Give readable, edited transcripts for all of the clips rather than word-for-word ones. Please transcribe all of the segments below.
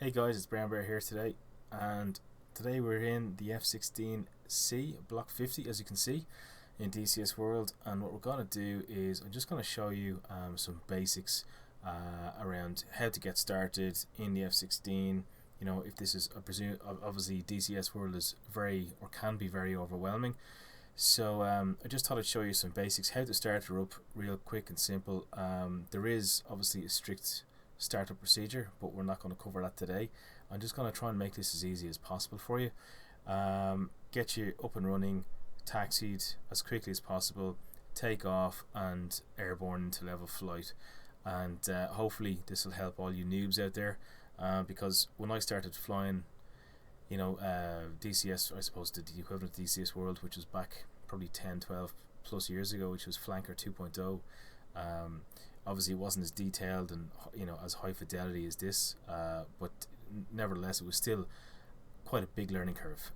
Hey guys, it's Brown Bear here today, and today we're in the F16C Block 50, as you can see, in DCS World. And what we're going to do is I'm just going to show you some basics around how to get started in the F16. You know, if this is, I presume, obviously DCS World is very, or can be very overwhelming. So I just thought I'd show you some basics, how to start her up real quick and simple. There is obviously a strict startup procedure, but we're not going to cover that today. I'm just going to try and make this as easy as possible for you. Get you up and running, taxied as quickly as possible, take off and airborne into level flight. And hopefully this will help all you noobs out there, because when I started flying, you know, DCS, I suppose the equivalent of DCS World, which was back probably 10, 12 plus years ago, which was Flanker 2.0. Obviously it wasn't as detailed and, you know, as high fidelity as this, but nevertheless it was still quite a big learning curve.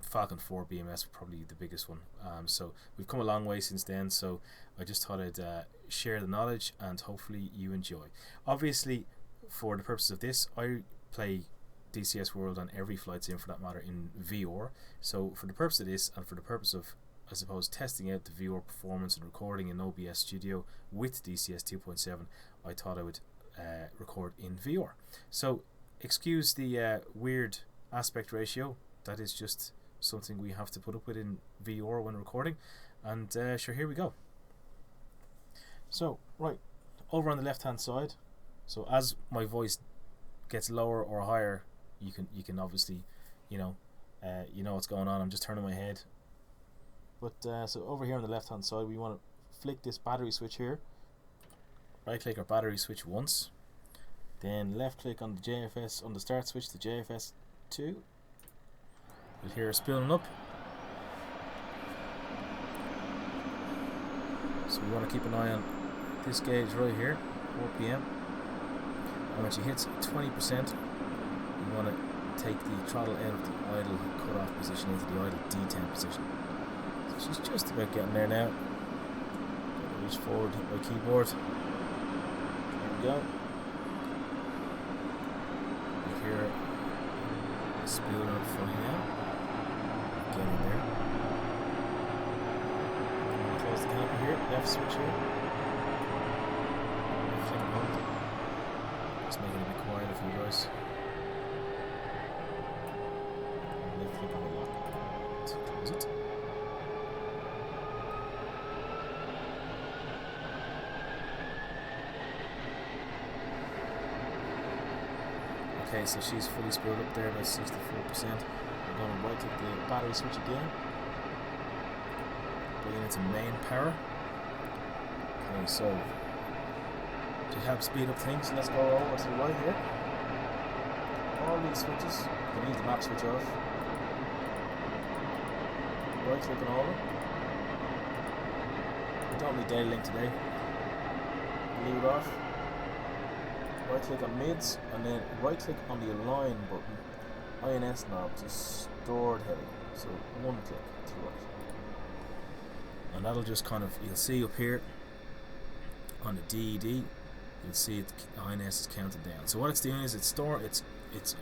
Falcon 4 BMS probably the biggest one. So we've come a long way since then, so I just thought I'd share the knowledge and hopefully you enjoy. Obviously, for the purposes of this, I play DCS World on every flight sim for that matter in VR. So for the purpose of this, and for the purpose of, I suppose, testing out the VR performance and recording in OBS Studio with DCS 2.7, I thought I would record in VR. So excuse the weird aspect ratio. That is just something we have to put up with in VR when recording. And sure, here we go. So right over on the left hand side, so as my voice gets lower or higher, you can obviously, you know what's going on. I'm just turning my head. But so over here on the left hand side, we want to flick this battery switch here. Right click our battery switch once, then left click on the JFS, on the start switch, the JFS 2. You'll hear it spooling up. So we want to keep an eye on this gauge right here, RPM. And when she hits 20%, we want to take the throttle out of the idle cutoff position into the idle D10 position. So she's just about getting there now. Reach forward, hit my keyboard. There we go. You hear it spooling up funny now. Get in there. Close the canopy here, left switch here. Flick it on. Just make it a bit quieter for you guys. Left click on the lock to close it. Okay, so she's fully spooled up there by 64%. We're going to right click the battery switch again. Bring it into main power. Okay, so to help speed up things, let's go over to the right here. All these switches, you can leave the map switch off. Right click on all of them. We don't need data link today. Leave it off. Right click on mids, and then right click on the align button, INS knob to stored heading. So one click to the right. And that'll just kind of, you'll see up here on the DED, you'll see it, INS is counted down. So what it's doing is it's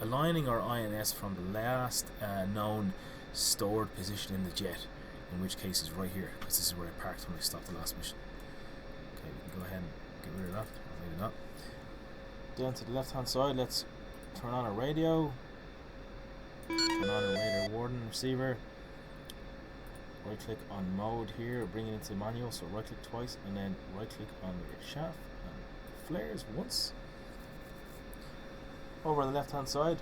aligning our INS from the last known stored position in the jet, in which case is right here, because this is where I parked when I stopped the last mission. Okay, we can go ahead and get rid of that, or maybe not. Down to the left hand side, let's turn on our radio, turn on our radar warden receiver, right click on mode here, bring it into manual, so right click twice and then right click on the shaft and flares once. Over on the left hand side,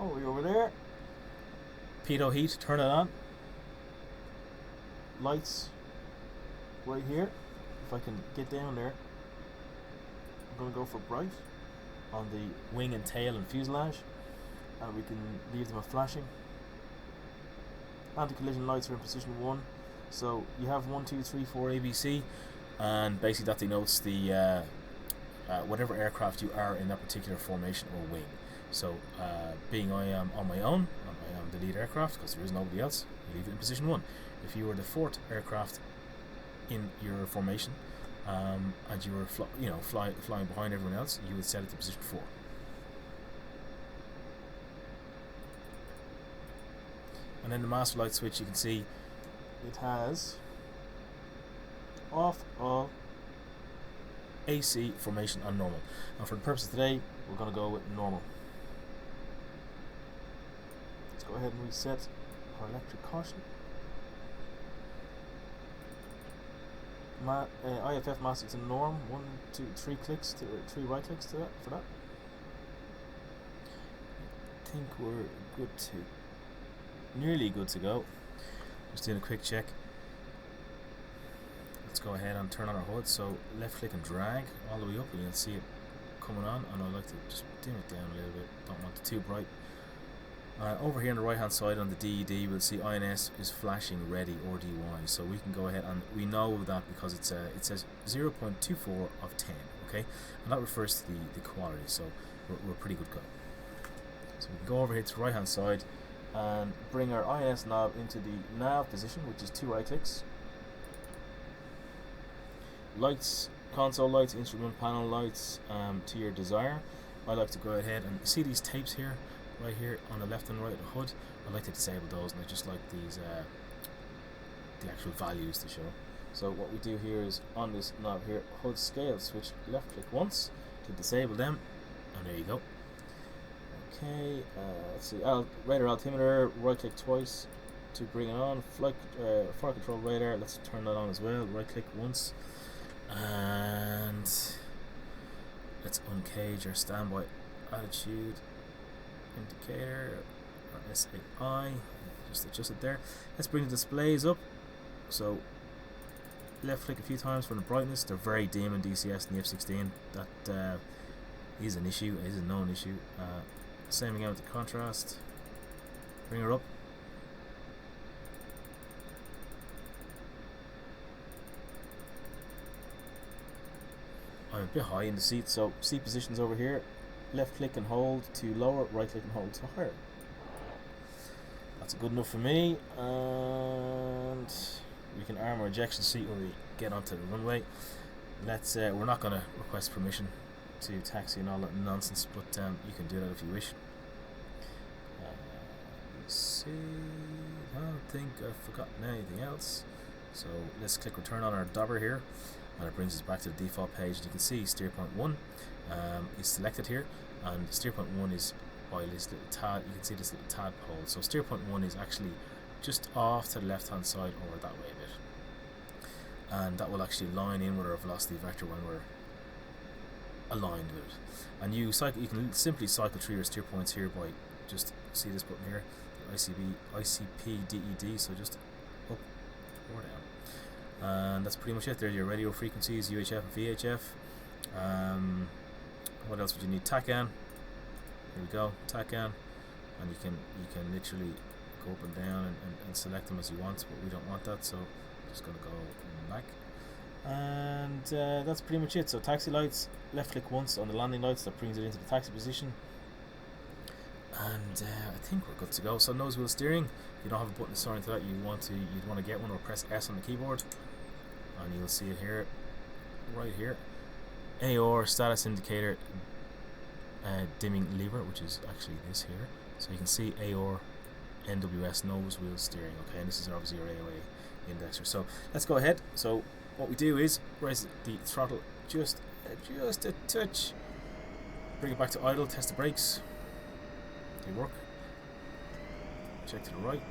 over there, pitot heat, turn it on, lights right here. If I can get down there, I'm going to go for bright on the wing and tail and fuselage, and we can leave them flashing. Anti-collision lights are in position 1, so you have 1, 2, 3, 4 ABC, and basically that denotes the whatever aircraft you are in that particular formation or wing. So being I am on my own, I am the lead aircraft because there is nobody else, you leave it in position 1. If you were the 4th aircraft in your formation, and you were flying behind everyone else, you would set it to position 4. And then the master light switch, you can see it has off, all, AC, formation and normal. And for the purpose of today, we're going to go with normal. Let's go ahead and reset our electric caution. IFF master to norm. 1, 2, 3 clicks to 3 right clicks to that for that. I think we're good to, nearly good to go. Just doing a quick check. Let's go ahead and turn on our HUD. So left click and drag all the way up, and you'll see it coming on. And I like to just dim it down a little bit. Don't want it too bright. Over here on the right hand side on the DED, we'll see INS is flashing ready or DY. So we can go ahead, and we know that because it says 0.24 of 10. Okay, and that refers to the quality. So we're pretty good go. So we can go over here to the right hand side and bring our INS knob into the nav position, which is 2 right clicks. Lights, console lights, instrument panel lights, to your desire. I like to go ahead and see these tapes here, right here on the left and right of the HUD. I like to disable those, and I just like these the actual values to show. So what we do here is on this knob here, HUD scale switch, left click once to disable them, and there you go. Okay, let's see, radar altimeter, right click twice to bring it on. Flight control radar, let's turn that on as well, right click once, and let's uncage our standby attitude indicator, or SAI, just adjust it there. Let's bring the displays up, so left click a few times for the brightness. They're very dim in DCS and the F16. That is an issue, is a known issue. Same again with the contrast. Bring her up. I'm a bit high in the seat, so seat positions over here. Left click and hold to lower, right click and hold to higher. That's good enough for me, and we can arm our ejection seat when we get onto the runway. Let's we're not going to request permission to taxi and all that nonsense, but you can do that if you wish. Let's see, I don't think I've forgotten anything else, so let's click return on our dobber here, and it brings us back to the default page. And you can see steer point 1 is selected here, and steer point 1 is by this little tad. You can see this little tadpole, so steer point 1 is actually just off to the left hand side or that way a bit, and that will actually line in with our velocity vector when we're aligned with it. And you can simply cycle through your steer points here by just see this button here, ICP DED, so just up or down, and that's pretty much it. There's your radio frequencies, UHF and VHF. What else would you need? TACAN. Here we go, TACAN, and you can literally go up and down and select them as you want, but we don't want that, so I'm just gonna go back. And that's pretty much it. So taxi lights, left click once on the landing lights, that brings it into the taxi position, and I think we're good to go. So nose wheel steering, if you don't have a button assigned to that, you'd want to get one, or press S on the keyboard, and you'll see it here, right here. AOR status indicator, dimming lever, which is actually this here. So you can see AOR NWS nose wheel steering. Okay, and this is obviously your AOA indexer. So let's go ahead. So what we do is raise the throttle just a touch, bring it back to idle, test the brakes. They work. Check to the right,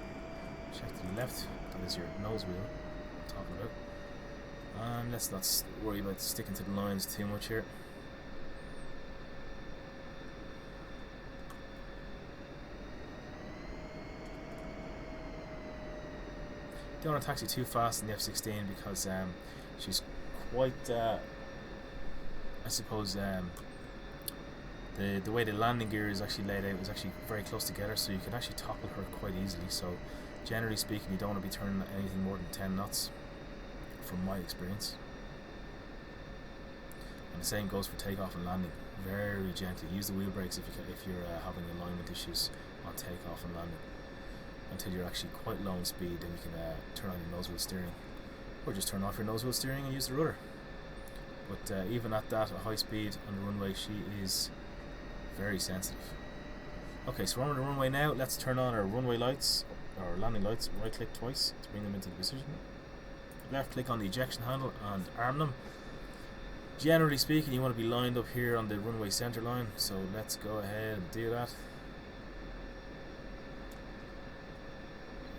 check to the left. That is your nose wheel I'm talking about. And let's not worry about sticking to the lines too much here. Don't want to taxi too fast in the F16 because she's quite, I suppose, the way the landing gear is actually laid out is actually very close together, so you can actually topple her quite easily. So generally speaking, you don't want to be turning anything more than 10 knots from my experience. And the same goes for takeoff and landing. Very gently. Use the wheel brakes if you're having alignment issues on takeoff and landing, until you're actually quite low in speed. Then you can turn on your nose wheel steering, or just turn off your nose wheel steering and use the rudder. but even at that, at high speed on the runway, she is very sensitive. Okay, so we're on the runway now. Let's turn on our runway lights, or landing lights. Right click twice to bring them into the position. Left click on the ejection handle and arm them. Generally speaking, you want to be lined up here on the runway center line, so let's go ahead and do that.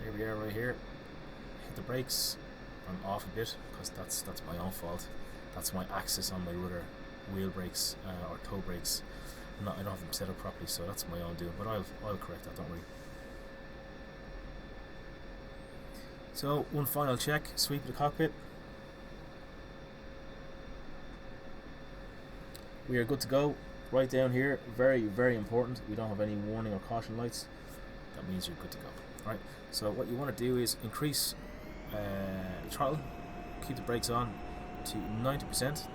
Here we are, right here. Hit the brakes. I'm off a bit because that's my own fault. That's my axis on my rudder wheel brakes or toe brakes. I don't have them set up properly, so that's my own doing. But I'll correct that. Don't worry. So one final check. Sweep the cockpit. We are good to go. Right down here, very, very important. We don't have any warning or caution lights. That means you're good to go. Right. So what you want to do is increase throttle, keep the brakes on to 90%.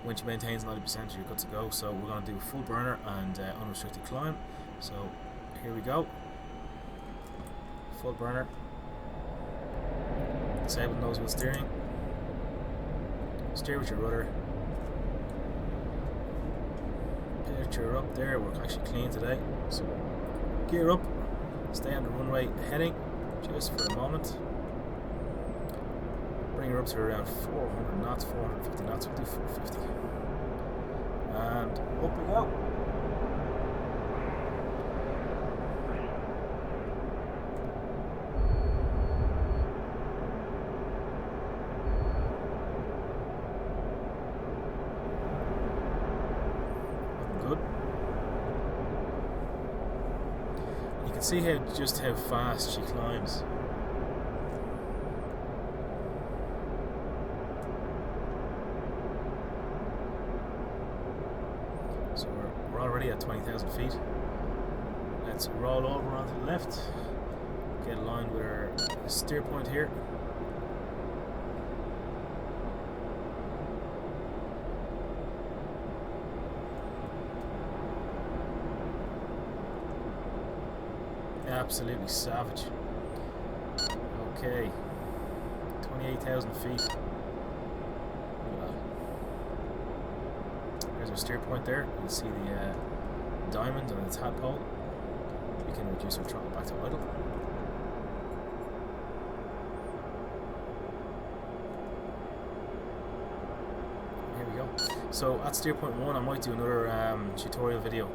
Once you maintain 90%, you're good to go. So we're going to do full burner and unrestricted climb. So here we go. Full burner. Disable nose wheel steering. Steer with your rudder. Picture up there. We're actually clean today. So gear up. Stay on the runway heading just for a moment. Bring her up to around 400 knots, 450 knots. We'll do 450. And up we go. Good. You can see just how fast she climbs. So we're already at 20,000 feet. Let's roll over onto the left. Get aligned with our steer point here. Absolutely savage. Okay, 28,000 feet. There's our steer point there. You can see the diamond on the tadpole. We can reduce our throttle back to idle. Here we go. So at steer point 1, I might do another tutorial video.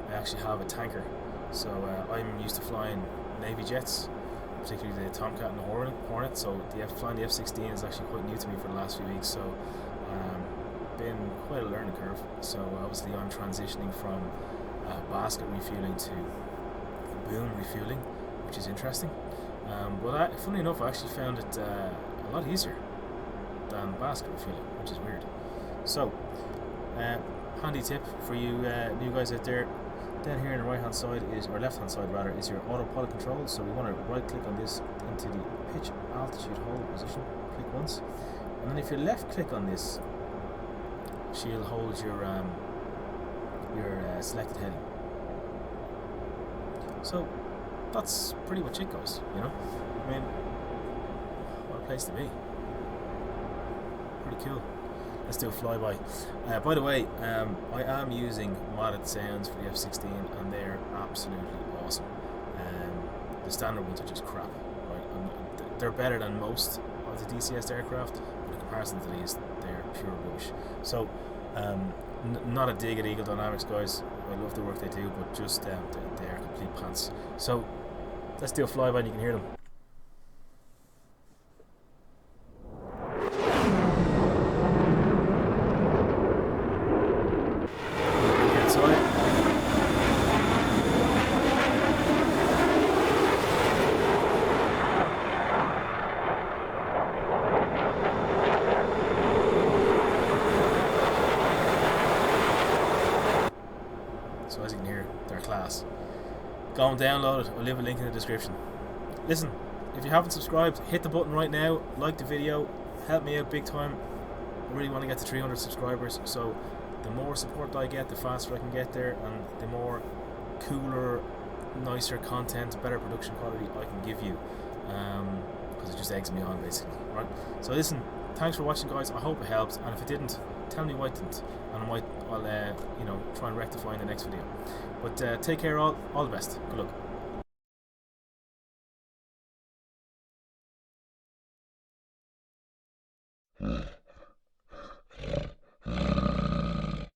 I actually have a tanker. So I'm used to flying Navy jets, particularly the Tomcat and the Hornet. So flying the F-16 is actually quite new to me for the last few weeks. So been quite a learning curve. So obviously I'm transitioning from basket refueling to boom refueling, which is interesting. But funnily enough, I actually found it a lot easier than basket refueling, which is weird. So handy tip for you new guys out there. Down here on the right hand side is, or left hand side rather, is your autopilot control. So we want to right click on this into the pitch altitude hold position. Click once, and then if you left click on this, she'll hold your selected heading. So that's pretty much it, guys. You know, I mean, what a place to be. Pretty cool. Let's do a flyby. By the way, I am using modded sounds for the F-16 and they're absolutely awesome. The standard ones are just crap. Right? They're better than most of the DCS aircraft, but in comparison to these, they're pure rubbish. So, not a dig at Eagle Dynamics, guys. I love the work they do, but just they are complete pants. So, let's do a flyby and you can hear them. So as you can hear, they're class. Go and download it. I'll leave a link in the description. Listen, if you haven't subscribed, hit the button right now. Like the video. Help me out big time. I really want to get to 300 subscribers. So the more support I get, the faster I can get there, and the more cooler, nicer content, better production quality I can give you. Because it just eggs me on basically. Right. So listen, thanks for watching, guys. I hope it helped, and if it didn't, tell me why it didn't, and I'll you know, try and rectify in the next video. But take care, all the best. Good luck.